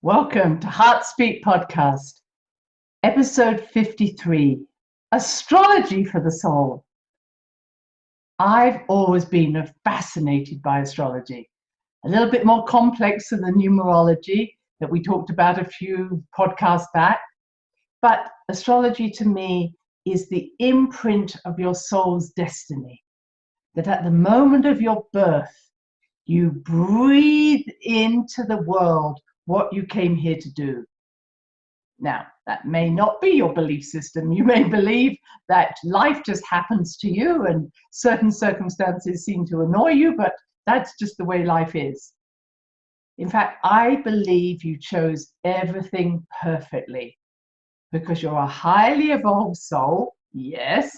Welcome to Heartspeak Podcast, episode 53, Astrology for the Soul. I've always been fascinated by astrology, a little bit more complex than the numerology that we talked about a few podcasts back, but astrology to me is the imprint of your soul's destiny, that at the moment of your birth, you breathe into the world what you came here to do. Now, that may not be your belief system. You may believe that life just happens to you and certain circumstances seem to annoy you, but that's just the way life is. In fact, I believe you chose everything perfectly because you're a highly evolved soul, yes,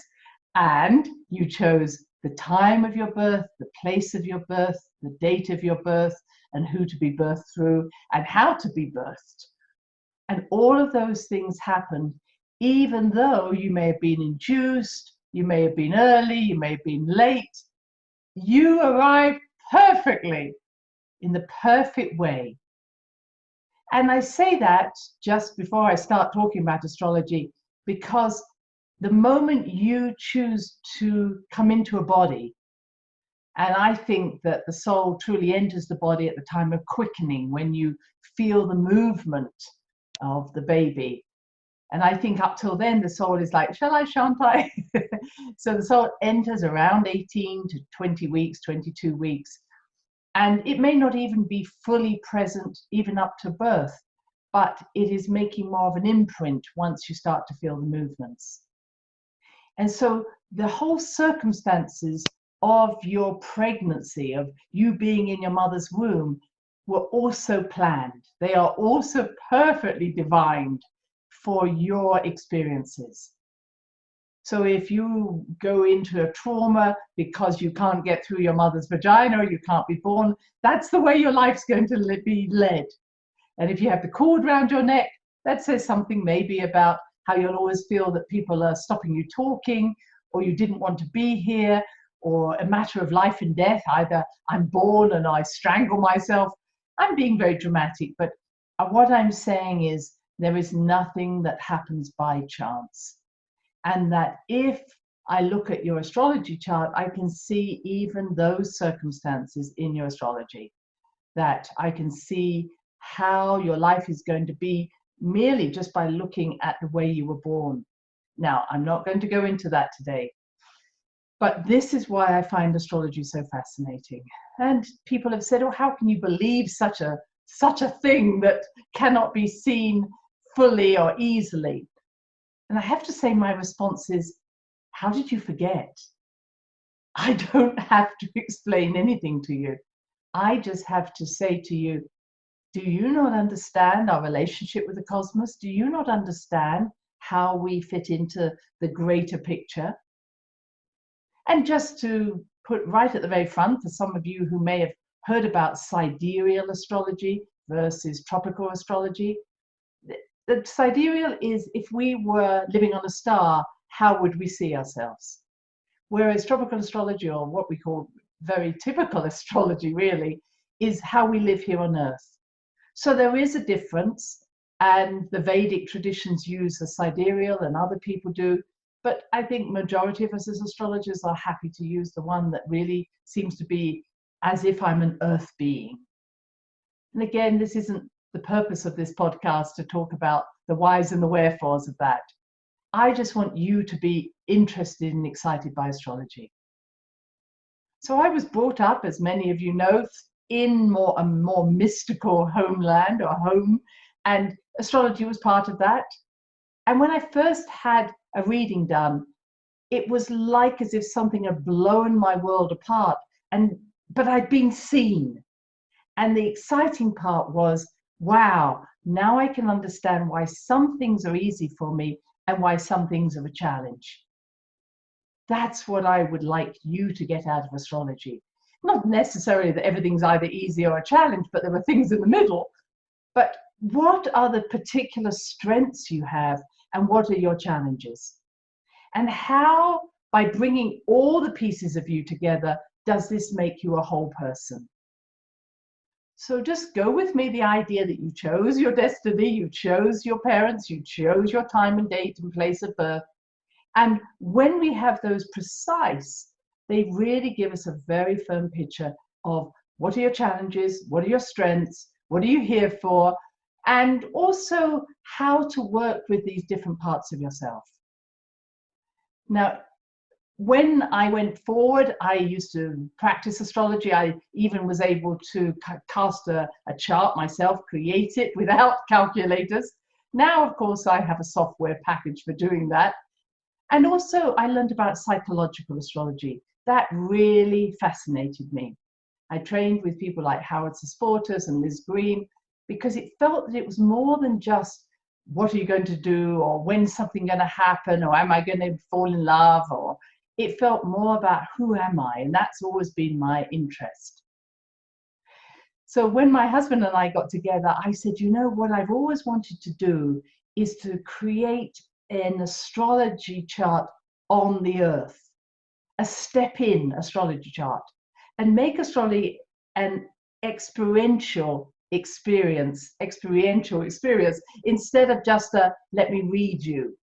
and you chose the time of your birth, the place of your birth, the date of your birth, and who to be birthed through, and how to be birthed. And all of those things happened, even though you may have been induced, you may have been early, you may have been late. You arrived perfectly, in the perfect way. And I say that just before I start talking about astrology, because the moment you choose to come into a body, and I think that the soul truly enters the body at the time of quickening, when you feel the movement of the baby. And I think up till then, the soul is like, shall I, shan't I? So the soul enters around 18 to 20 weeks, 22 weeks. And it may not even be fully present even up to birth, but it is making more of an imprint once you start to feel the movements. And so the whole circumstances of your pregnancy, of you being in your mother's womb, were also planned. They are also perfectly divined for your experiences. So if you go into a trauma because you can't get through your mother's vagina or you can't be born, that's the way your life's going to be led. And if you have the cord around your neck, that says something maybe about how you'll always feel that people are stopping you talking, or you didn't want to be here, or a matter of life and death, either I'm born and I strangle myself. I'm being very dramatic, but what I'm saying is there is nothing that happens by chance. And that if I look at your astrology chart, I can see even those circumstances in your astrology, that I can see how your life is going to be merely just by looking at the way you were born. Now, I'm not going to go into that today, but this is why I find astrology so fascinating. And people have said, oh, how can you believe such a thing that cannot be seen fully or easily? And I have to say my response is, how did you forget? I don't have to explain anything to you. I just have to say to you, do you not understand our relationship with the cosmos? Do you not understand how we fit into the greater picture? And just to put right at the very front, for some of you who may have heard about sidereal astrology versus tropical astrology, the sidereal is if we were living on a star, how would we see ourselves? Whereas tropical astrology, or what we call very typical astrology really, is how we live here on Earth. So there is a difference, and the Vedic traditions use the sidereal and other people do. But I think majority of us as astrologers are happy to use the one that really seems to be as if I'm an earth being. And again, this isn't the purpose of this podcast to talk about the whys and the wherefores of that. I just want you to be interested and excited by astrology. So I was brought up, as many of you know, in a more mystical homeland or home, and astrology was part of that. And when I first had a reading done, it was like as if something had blown my world apart, but I'd been seen. And the exciting part was, wow, now I can understand why some things are easy for me and why some things are a challenge. That's what I would like you to get out of astrology. Not necessarily that everything's either easy or a challenge, but there are things in the middle. But what are the particular strengths you have, and what are your challenges? And how, by bringing all the pieces of you together, does this make you a whole person? So just go with me, the idea that you chose your destiny, you chose your parents, you chose your time and date and place of birth. And when we have those precise, they really give us a very firm picture of what are your challenges, what are your strengths, what are you here for, and also how to work with these different parts of yourself. Now, when I went forward, I used to practice astrology. I even was able to cast a chart myself, create it without calculators. Now, of course, I have a software package for doing that. And also, I learned about psychological astrology. That really fascinated me. I trained with people like Howard Sasportas and Liz Green because it felt that it was more than just what are you going to do, or when's something going to happen, or am I going to fall in love, or it felt more about who am I, and that's always been my interest. So when my husband and I got together, I said, you know, what I've always wanted to do is to create an astrology chart on the earth, a step-in astrology chart, and make astrology an experiential experience instead of just a let me read you.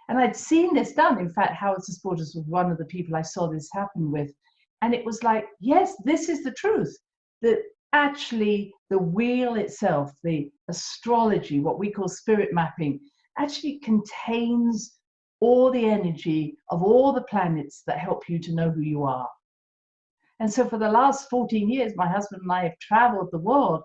And I'd seen this done. In fact, Howard Sasportas was one of the people I saw this happen with. And it was like, yes, this is the truth. That actually the wheel itself, the astrology, what we call spirit mapping, actually contains all the energy of all the planets that help you to know who you are. And so for the last 14 years, my husband and I have traveled the world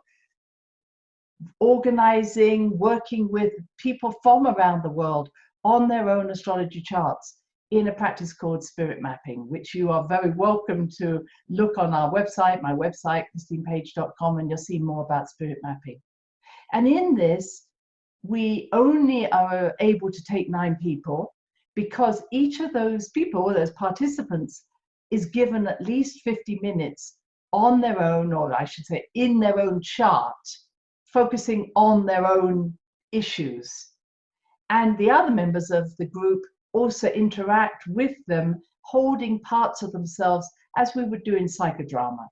organizing, working with people from around the world on their own astrology charts in a practice called spirit mapping, which you are very welcome to look on our website, my website, christinepage.com, and you'll see more about spirit mapping. And in this, we only are able to take 9 people because each of those people, those participants, is given at least 50 minutes on their own, or I should say in their own chart, focusing on their own issues. And the other members of the group also interact with them, holding parts of themselves as we would do in psychodrama.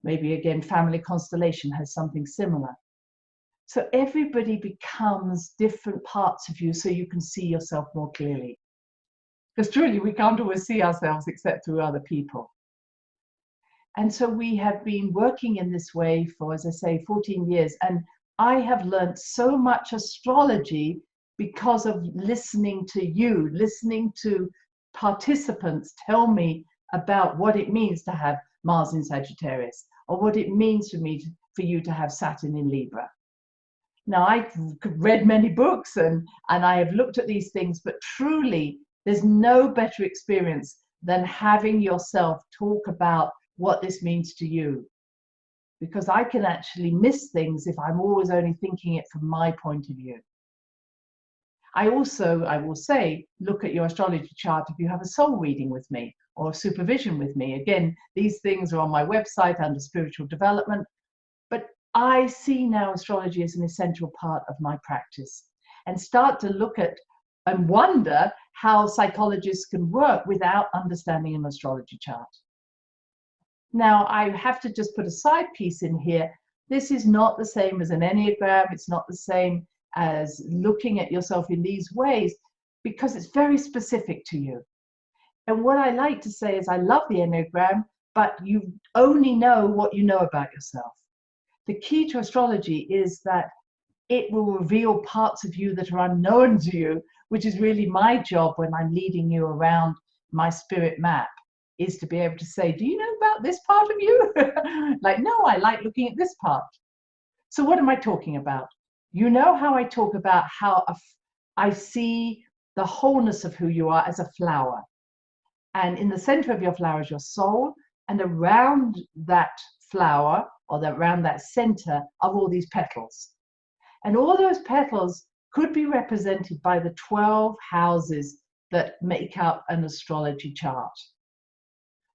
Maybe again, family constellation has something similar. So everybody becomes different parts of you so you can see yourself more clearly. Because truly, we can't always see ourselves except through other people. And so we have been working in this way for, as I say, 14 years. And I have learned so much astrology because of listening to you, listening to participants tell me about what it means to have Mars in Sagittarius, or what it means for you to have Saturn in Libra. Now, I've read many books and I have looked at these things, but truly, there's no better experience than having yourself talk about what this means to you. Because I can actually miss things if I'm always only thinking it from my point of view. I will say, look at your astrology chart if you have a soul reading with me or supervision with me. Again, these things are on my website under spiritual development. But I see now astrology as an essential part of my practice, and start to look at and wonder how psychologists can work without understanding an astrology chart. Now, I have to just put a side piece in here. This is not the same as an Enneagram. It's not the same as looking at yourself in these ways, because it's very specific to you. And what I like to say is I love the Enneagram, but you only know what you know about yourself. The key to astrology is that it will reveal parts of you that are unknown to you, which is really my job when I'm leading you around my spirit map, is to be able to say, do you know about this part of you? Like, no, I like looking at this part. So what am I talking about? You know how I talk about how I see the wholeness of who you are as a flower. And in the center of your flower is your soul, and around that flower, or around that center, are all these petals. And all those petals could be represented by the 12 houses that make up an astrology chart.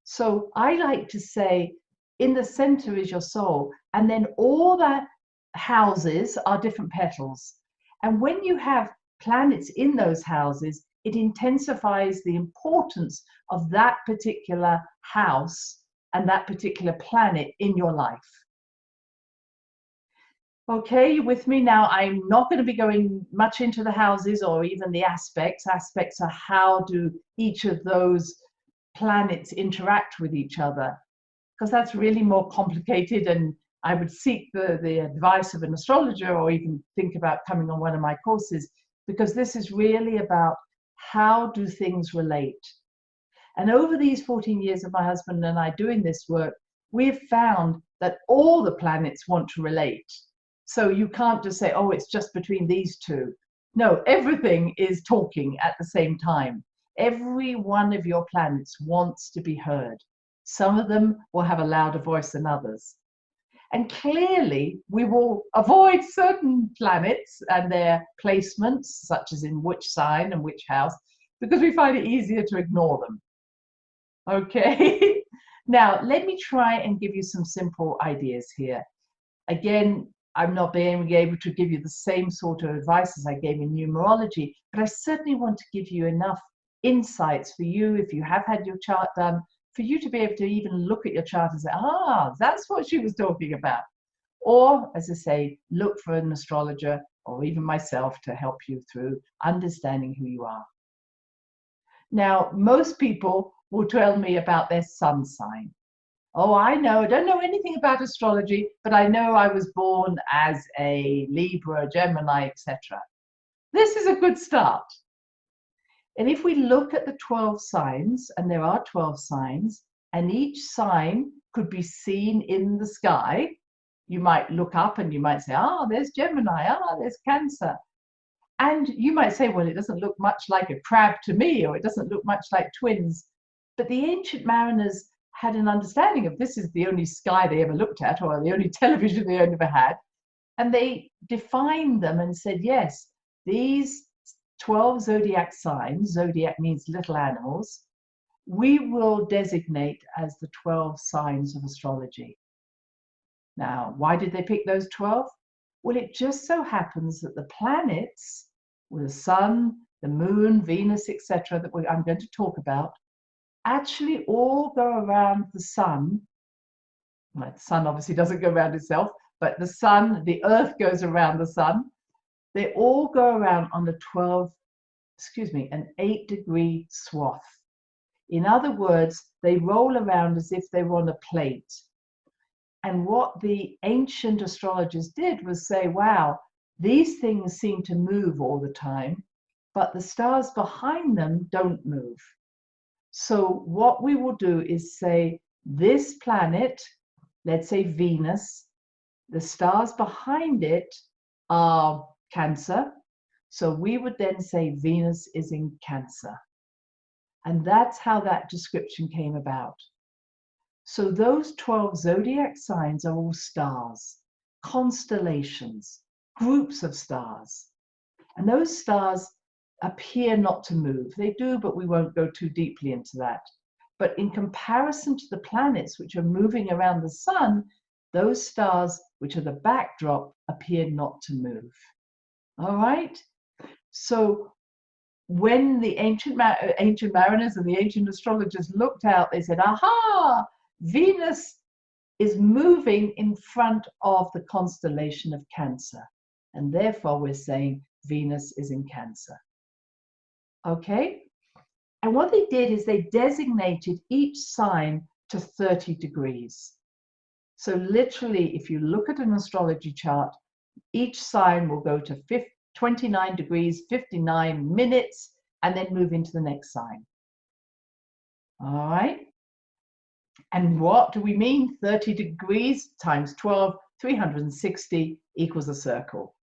So I like to say, in the center is your soul, and then all that houses are different petals. And when you have planets in those houses, it intensifies the importance of that particular house and that particular planet in your life. Okay, you with me now? I'm not going to be going much into the houses or even the aspects. Aspects are how do each of those planets interact with each other, because that's really more complicated, and I would seek the advice of an astrologer or even think about coming on one of my courses, because this is really about how do things relate. And over these 14 years of my husband and I doing this work, we've found that all the planets want to relate. So you can't just say, oh, it's just between these two. No, everything is talking at the same time. Every one of your planets wants to be heard. Some of them will have a louder voice than others. And clearly, we will avoid certain planets and their placements, such as in which sign and which house, because we find it easier to ignore them. Okay, now let me try and give you some simple ideas here. Again, I'm not being able to give you the same sort of advice as I gave in numerology, but I certainly want to give you enough insights for you, if you have had your chart done, for you to be able to even look at your chart and say, ah, that's what she was talking about. Or, as I say, look for an astrologer or even myself to help you through understanding who you are. Now, most people will tell me about their sun sign. Oh, I know, I don't know anything about astrology, but I know I was born as a Libra, Gemini, etc. This is a good start. And if we look at the 12 signs, and there are 12 signs, and each sign could be seen in the sky, you might look up and you might say, ah, there's Gemini, ah, there's Cancer. And you might say, well, it doesn't look much like a crab to me, or it doesn't look much like twins. But the ancient mariners had an understanding of this is the only sky they ever looked at, or the only television they ever had. And they defined them and said, yes, these 12 zodiac signs, zodiac means little animals, we will designate as the 12 signs of astrology. Now, why did they pick those 12? Well, it just so happens that the planets, the sun, the moon, Venus, etc., that I'm going to talk about, actually all go around the sun. Well, the sun obviously doesn't go around itself, but the sun, the earth goes around the sun. They all go around on an 8-degree swath. In other words, they roll around as if they were on a plate. And what the ancient astrologers did was say, wow, these things seem to move all the time, but the stars behind them don't move. So what we will do is say this planet, let's say Venus, the stars behind it are Cancer. So we would then say Venus is in Cancer. And that's how that description came about. So those 12 zodiac signs are all stars, constellations, groups of stars. And those stars appear not to move. They do, but we won't go too deeply into that. But in comparison to the planets which are moving around the sun, those stars, which are the backdrop, appear not to move. All right? So when the ancient mariners and the ancient astrologers looked out, they said, aha, Venus is moving in front of the constellation of Cancer. And therefore, we're saying Venus is in Cancer. Okay? And what they did is they designated each sign to 30 degrees. So literally, if you look at an astrology chart, each sign will go to 29 degrees, 59 minutes, and then move into the next sign. All right? And what do we mean? 30 degrees times 12, 360 equals a circle.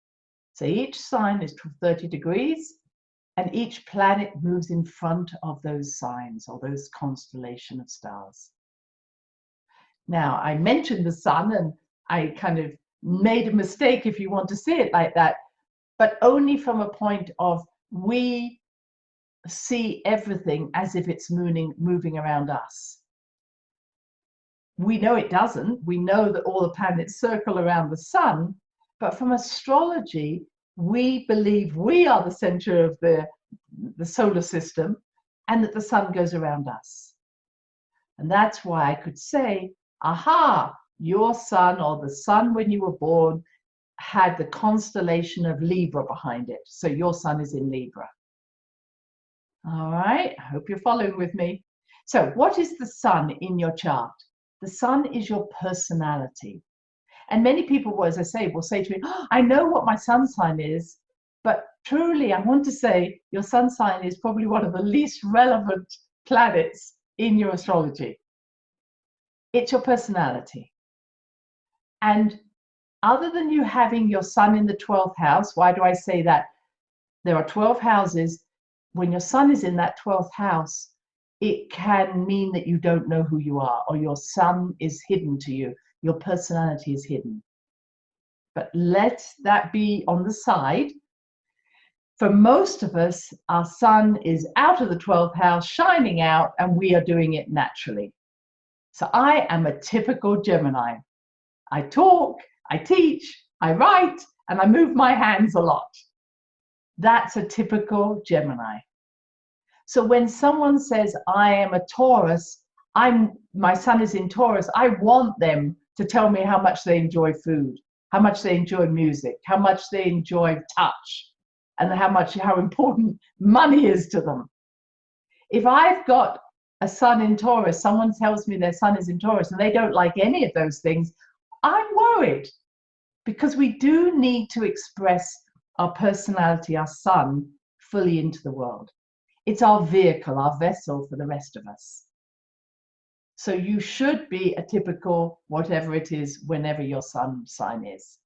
So each sign is 30 degrees, and each planet moves in front of those signs or those constellation of stars. Now, I mentioned the sun, and I kind of made a mistake if you want to see it like that, but only from a point of we see everything as if it's moving around us. We know it doesn't. We know that all the planets circle around the sun, but from astrology, we believe we are the center of the solar system and that the sun goes around us. And that's why I could say, aha, your sun or the sun when you were born had the constellation of Libra behind it. So your sun is in Libra. All right, I hope you're following with me. So what is the sun in your chart? The sun is your personality. And many people, as I say, will say to me, oh, I know what my sun sign is, but truly I want to say your sun sign is probably one of the least relevant planets in your astrology. It's your personality. And other than you having your sun in the 12th house, why do I say that? There are 12 houses. When your sun is in that 12th house, it can mean that you don't know who you are, or your sun is hidden to you. Your personality is hidden. But let that be on the side. For most of us, our sun is out of the 12th house, shining out, and we are doing it naturally. So I am a typical Gemini. I talk, I teach, I write, and I move my hands a lot. That's a typical Gemini. So when someone says, I am a Taurus, my sun is in Taurus, I want them to tell me how much they enjoy food, how much they enjoy music, how much they enjoy touch, and how important money is to them. If I've got a sun in Taurus, someone tells me their sun is in Taurus and they don't like any of those things, I'm worried, because we do need to express our personality, our sun, fully into the world. It's our vehicle, our vessel for the rest of us. So you should be a typical whatever it is whenever your sun sign is.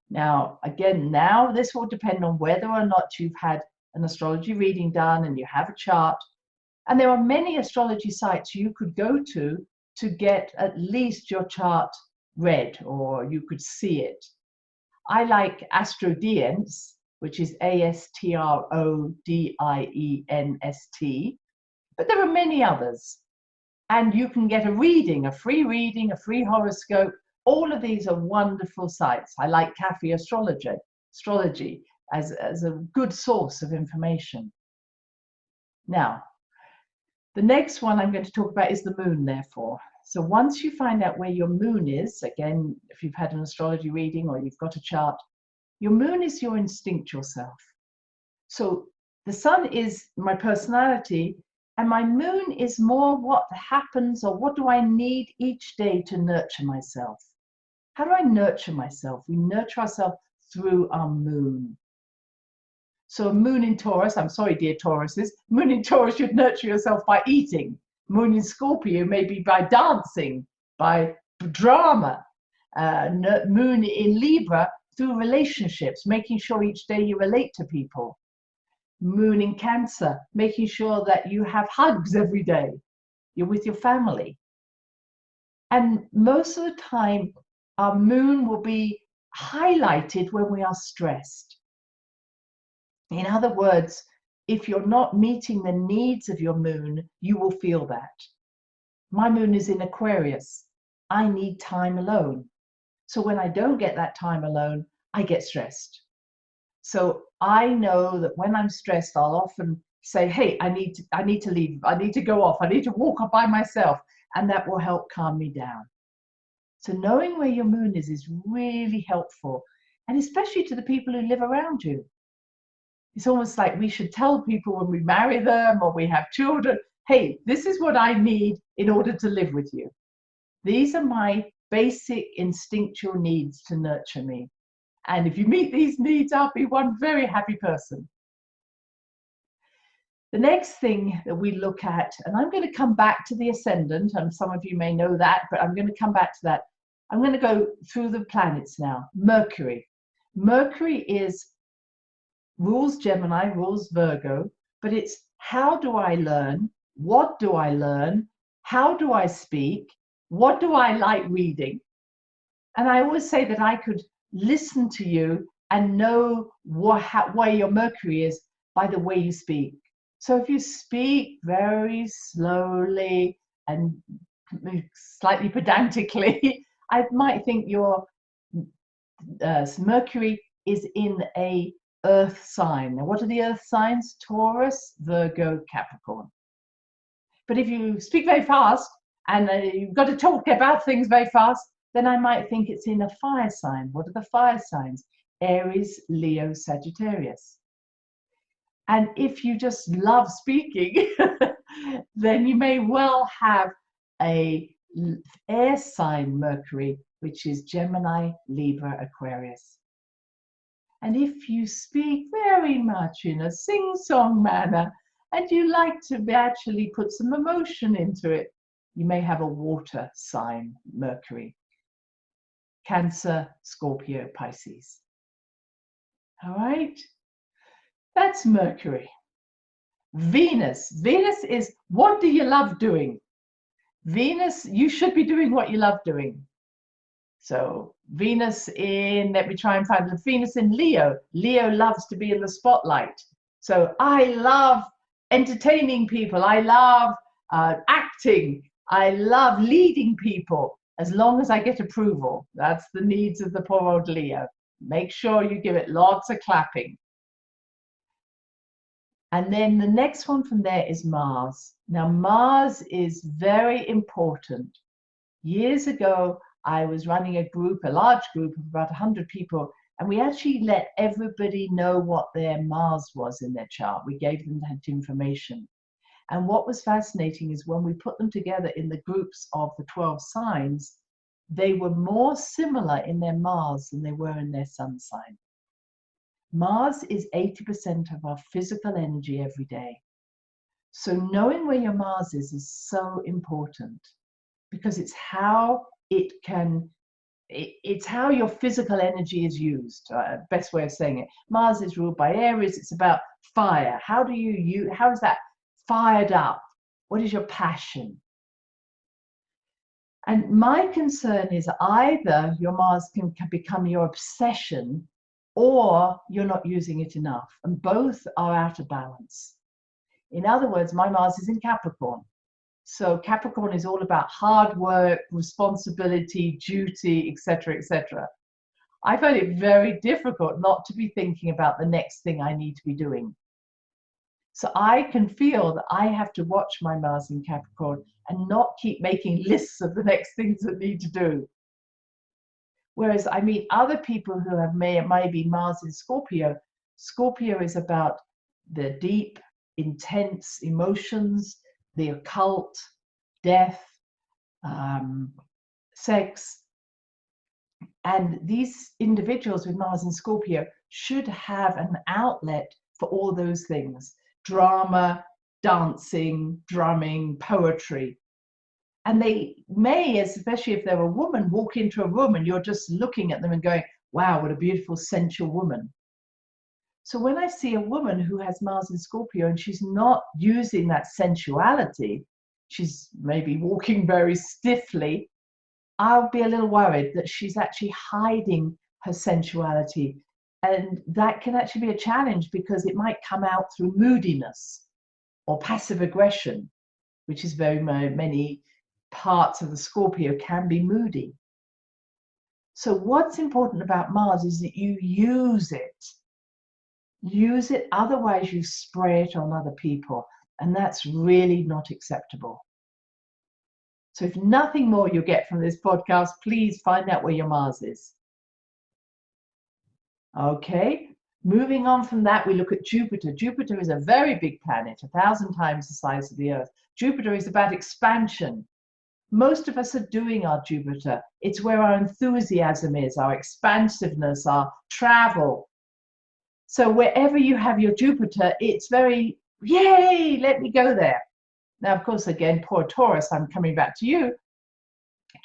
Now, again, this will depend on whether or not you've had an astrology reading done and you have a chart. And there are many astrology sites you could go to get at least your chart read, or you could see it. I like Astrodienst, which is ASTRODIENST, but there are many others. And you can get a free horoscope. All of these are wonderful sites. I like Cafe Astrology as a good source of information. Now, the next one I'm going to talk about is the moon, therefore. So once you find out where your moon is, again, if you've had an astrology reading or you've got a chart, your moon is your instinctual self. So the sun is my personality, and my moon is more what happens, or what do I need each day to nurture myself. How do I nurture myself? We nurture ourselves through our moon. So a moon in Taurus, I'm sorry, dear Tauruses, moon in Taurus should nurture yourself by eating. Moon in Scorpio maybe by dancing, by drama. Moon in Libra through relationships, making sure each day you relate to people. Moon in Cancer, making sure that you have hugs every day. You're with your family. And most of the time, our moon will be highlighted when we are stressed. In other words, if you're not meeting the needs of your moon, you will feel that. My moon is in Aquarius. I need time alone. So when I don't get that time alone, I get stressed. So I know that when I'm stressed, I'll often say, hey, I need to leave. I need to go off. I need to walk off by myself. And that will help calm me down. So knowing where your moon is really helpful. And especially to the people who live around you. It's almost like we should tell people when we marry them or we have children, hey, this is what I need in order to live with you. These are my basic instinctual needs to nurture me. And if you meet these needs, I'll be one very happy person. The next thing that we look at, and I'm going to come back to the ascendant, and some of you may know that, but I'm going to come back to that. I'm going to go through the planets now. Mercury. Mercury rules Gemini, rules Virgo, but it's how do I learn? What do I learn? How do I speak? What do I like reading? And I always say that I could listen to you and know where your Mercury is by the way you speak. So if you speak very slowly and slightly pedantically, I might think your Mercury is in a earth sign. Now, what are the earth signs? Taurus, Virgo, Capricorn. But if you speak very fast and you've got to talk about things very fast, then I might think it's in a fire sign. What are the fire signs? Aries, Leo, Sagittarius. And if you just love speaking, then you may well have a air sign Mercury, which is Gemini, Libra, Aquarius. And if you speak very much in a sing-song manner and you like to actually put some emotion into it, you may have a water sign Mercury. Cancer, Scorpio, Pisces. All right, that's Mercury. Venus. Venus is, what do you love doing? Venus, you should be doing what you love doing. So Venus in, let me try and find it, Venus in Leo. Leo loves to be in the spotlight. So I love entertaining people. I love acting. I love leading people, as long as I get approval. That's the needs of the poor old Leo. Make sure you give it lots of clapping. And then the next one from there is Mars. Now, Mars is very important. Years ago, I was running a group, a large group of about 100 people, and we actually let everybody know what their Mars was in their chart. We gave them that information. And what was fascinating is when we put them together in the groups of the 12 signs, they were more similar in their Mars than they were in their sun sign. Mars is 80% of our physical energy every day. So knowing where your Mars is so important, because it's how it can, it's how your physical energy is used. Best way of saying it. Mars is ruled by Aries. It's about fire. How is that fired up? What is your passion? And my concern is either your Mars can become your obsession, or you're not using it enough, and both are out of balance. In other words, my Mars is in Capricorn. So Capricorn is all about hard work, responsibility, duty, etc., etc. I find it very difficult not to be thinking about the next thing I need to be doing. So I can feel that I have to watch my Mars in Capricorn and not keep making lists of the next things that need to do. Whereas I meet other people who have maybe Mars in Scorpio. Scorpio is about the deep, intense emotions, the occult, death, sex. And these individuals with Mars in Scorpio should have an outlet for all those things: drama, dancing, drumming, poetry. And they may, especially if they're a woman, walk into a room and you're just looking at them and going, wow, what a beautiful, sensual woman. So when I see a woman who has Mars in Scorpio and she's not using that sensuality, she's maybe walking very stiffly, I'll be a little worried that she's actually hiding her sensuality. And that can actually be a challenge, because it might come out through moodiness or passive aggression, which is very many parts of the Scorpio can be moody. So what's important about Mars is that you use it. Use it, otherwise you spray it on other people, and that's really not acceptable. So if nothing more you get from this podcast, please find out where your Mars is. Okay, moving on from that, we look at Jupiter. Jupiter is a very big planet, 1,000 times the size of the Earth. Jupiter is about expansion. Most of us are doing our Jupiter. It's where our enthusiasm is, our expansiveness, our travel. So wherever you have your Jupiter, it's very, yay, let me go there. Now, of course, again, poor Taurus, I'm coming back to you.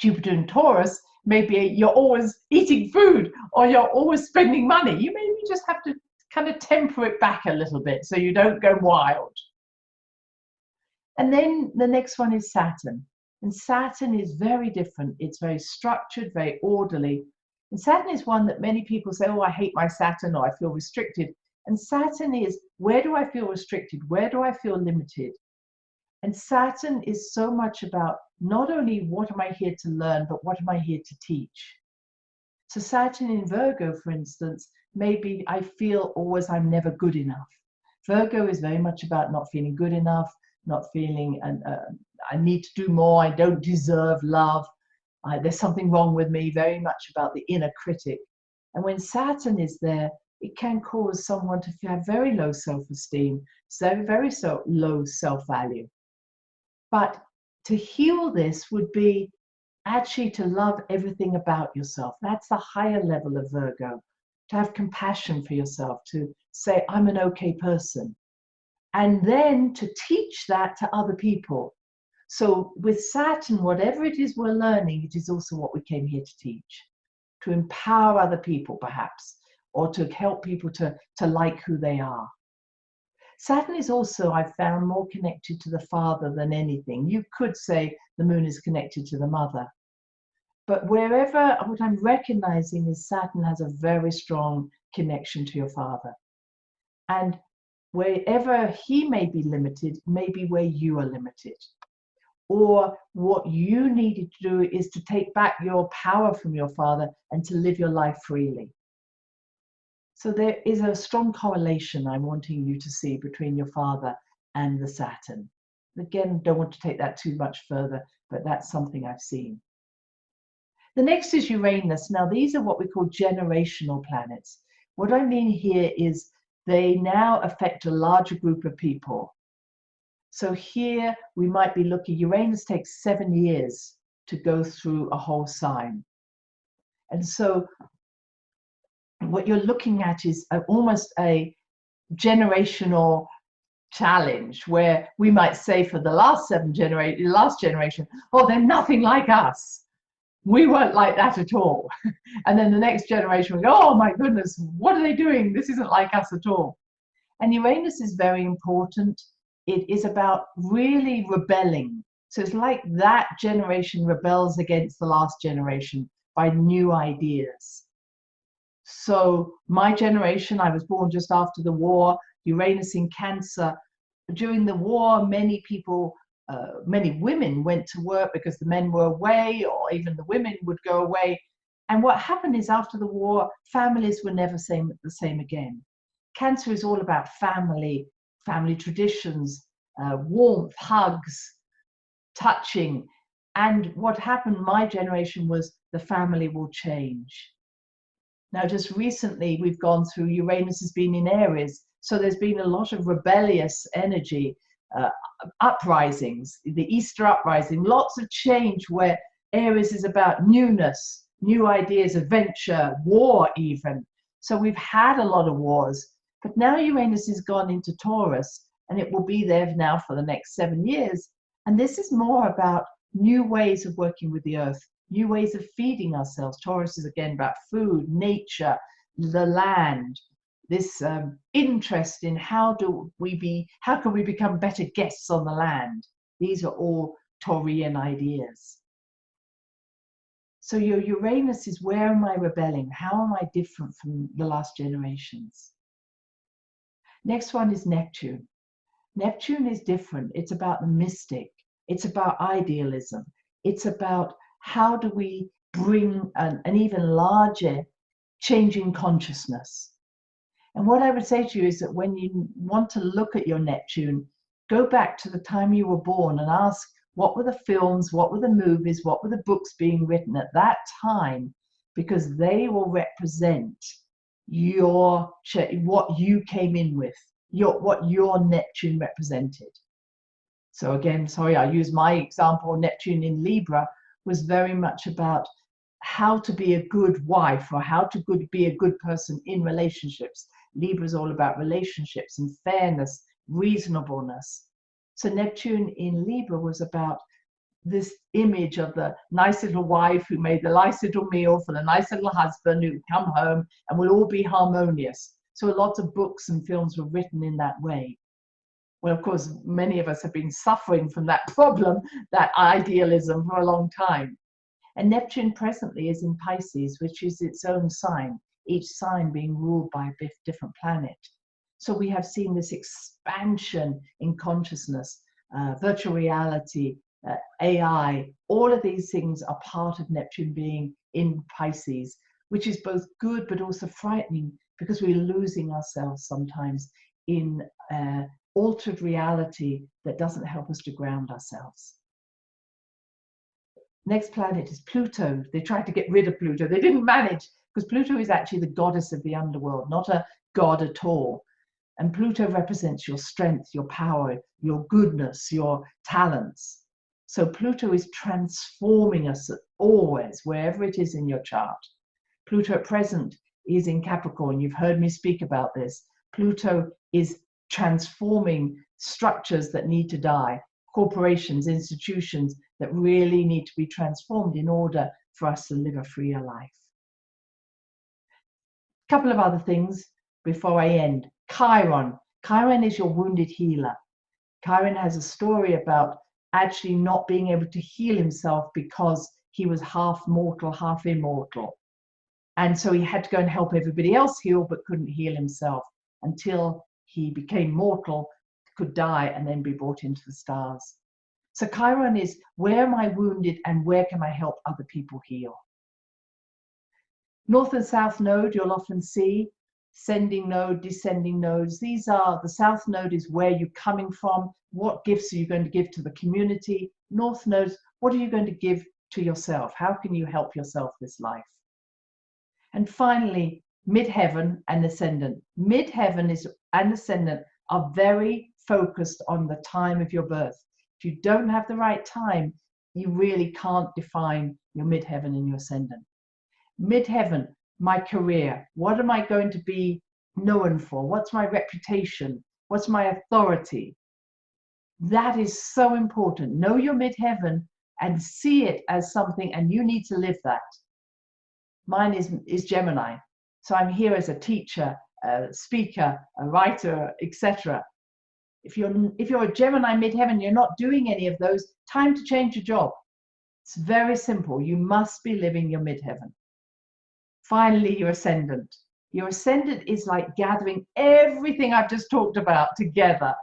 Jupiter in Taurus, maybe you're always eating food or you're always spending money. You maybe just have to kind of temper it back a little bit so you don't go wild. And then the next one is Saturn. And Saturn is very different. It's very structured, very orderly. And Saturn is one that many people say, oh, I hate my Saturn, or I feel restricted. And Saturn is, where do I feel restricted? Where do I feel limited? And Saturn is so much about not only what am I here to learn, but what am I here to teach? So Saturn in Virgo, for instance, maybe I feel always I'm never good enough. Virgo is very much about not feeling good enough, not feeling I need to do more, I don't deserve love. there's something wrong with me, very much about the inner critic. And when Saturn is there, it can cause someone to have very low self-esteem, so very low self-value. But to heal this would be actually to love everything about yourself. That's the higher level of Virgo. To have compassion for yourself, to say, I'm an okay person. And then to teach that to other people. So with Saturn, whatever it is we're learning, it is also what we came here to teach. To empower other people, perhaps, or to help people to like who they are. Saturn is also, I've found, more connected to the father than anything. You could say the moon is connected to the mother. But wherever, what I'm recognizing is Saturn has a very strong connection to your father. And wherever he may be limited, may be where you are limited. Or what you needed to do is to take back your power from your father and to live your life freely. So there is a strong correlation I'm wanting you to see between your father and the Saturn. Again, don't want to take that too much further, but that's something I've seen. The next is Uranus. Now, these are what we call generational planets. What I mean here is they now affect a larger group of people. So here we might be looking, Uranus takes 7 years to go through a whole sign. And so what you're looking at is almost a generational challenge where we might say for the last generation, oh, they're nothing like us. We weren't like that at all. And then the next generation will go, oh my goodness, what are they doing? This isn't like us at all. And Uranus is very important. It is about really rebelling. So it's like that generation rebels against the last generation by new ideas. So my generation, I was born just after the war, Uranus in Cancer. During the war, many people, many women went to work because the men were away, or even the women would go away. And what happened is after the war, families were never the same again. Cancer is all about family traditions, warmth, hugs, touching. And what happened, my generation, was the family will change. Now, just recently, we've gone through, Uranus has been in Aries. So there's been a lot of rebellious energy, uprisings, the Easter uprising, lots of change where Aries is about newness, new ideas, adventure, war even. So we've had a lot of wars, but now Uranus has gone into Taurus and it will be there now for the next 7 years. And this is more about new ways of working with the earth, new ways of feeding ourselves. Taurus is again about food, nature, the land, this interest in how can we become better guests on the land. These are all Taurian ideas. So your Uranus is, where am I rebelling? How am I different from the last generations? Next one is Neptune. Neptune is different. It's about the mystic. It's about idealism. It's about how do we bring an even larger changing consciousness. And what I would say to you is that when you want to look at your Neptune, go back to the time you were born and ask, what were the films, what were the movies, what were the books being written at that time? Because they will represent what you came in with, what your Neptune represented. So again, sorry, I use my example. Neptune in Libra was very much about how to be a good wife, or how to be a good person in relationships. Libra is all about relationships and fairness, reasonableness. So Neptune in Libra was about this image of the nice little wife who made the nice little meal for the nice little husband who would come home and will all be harmonious. So lots of books and films were written in that way. Well, of course, many of us have been suffering from that problem, that idealism, for a long time. And Neptune presently is in Pisces, which is its own sign, each sign being ruled by a different planet. So we have seen this expansion in consciousness, virtual reality, AI, all of these things are part of Neptune being in Pisces, which is both good but also frightening, because we're losing ourselves sometimes in altered reality that doesn't help us to ground ourselves. Next planet is Pluto. They tried to get rid of Pluto. They didn't manage, because Pluto is actually the goddess of the underworld, not a god at all. And Pluto represents your strength, your power, your goodness, your talents. So Pluto is transforming us always, wherever it is in your chart. Pluto at present is in Capricorn. You've heard me speak about this. Pluto is transforming structures that need to die, corporations, institutions that really need to be transformed in order for us to live a freer life. A couple of other things before I end. Chiron. Chiron is your wounded healer. Chiron has a story about actually not being able to heal himself because he was half mortal, half immortal. And so he had to go and help everybody else heal, but couldn't heal himself until he became mortal, could die, and then be brought into the stars. So Chiron is, where am I wounded and where can I help other people heal? North and South node, you'll often see ascending node, descending nodes. These are, the South node is where you're coming from. What gifts are you going to give to the community? North nodes, what are you going to give to yourself? How can you help yourself this life? And finally, midheaven and ascendant. Midheaven and ascendant are very focused on the time of your birth. If you don't have the right time, you really can't define your midheaven and your ascendant. Midheaven, my career. What am I going to be known for? What's my reputation? What's my authority? That is so important. Know your midheaven and see it as something, and you need to live that. Mine is Gemini. So I'm here as a teacher, a speaker, a writer, etc. If you're a Gemini midheaven, you're not doing any of those, time to change your job. It's very simple. You must be living your midheaven. Finally, your ascendant. Your ascendant is like gathering everything I've just talked about together,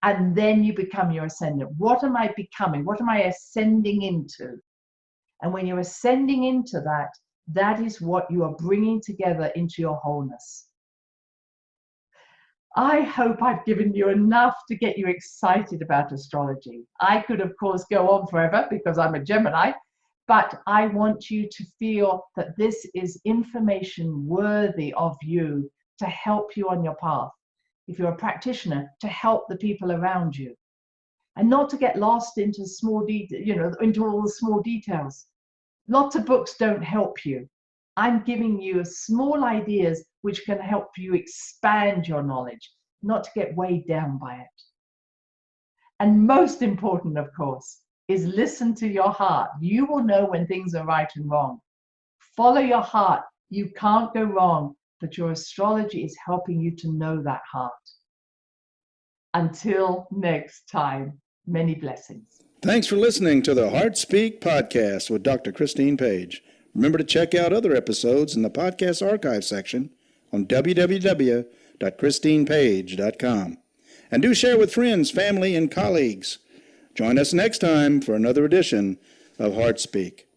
and then you become your ascendant. What am I becoming? What am I ascending into? And when you're ascending into that, that is what you are bringing together into your wholeness. I hope I've given you enough to get you excited about astrology. I could, of course, go on forever because I'm a Gemini, but I want you to feel that this is information worthy of you to help you on your path. If you're a practitioner, to help the people around you, and not to get lost into into all the small details. Lots of books don't help you. I'm giving you small ideas which can help you expand your knowledge, not to get weighed down by it. And most important, of course, is listen to your heart. You will know when things are right and wrong. Follow your heart. You can't go wrong, but your astrology is helping you to know that heart. Until next time, many blessings. Thanks for listening to the Heart Speak podcast with Dr. Christine Page. Remember to check out other episodes in the podcast archive section on www.christinepage.com. And do share with friends, family, and colleagues. Join us next time for another edition of Heart Speak.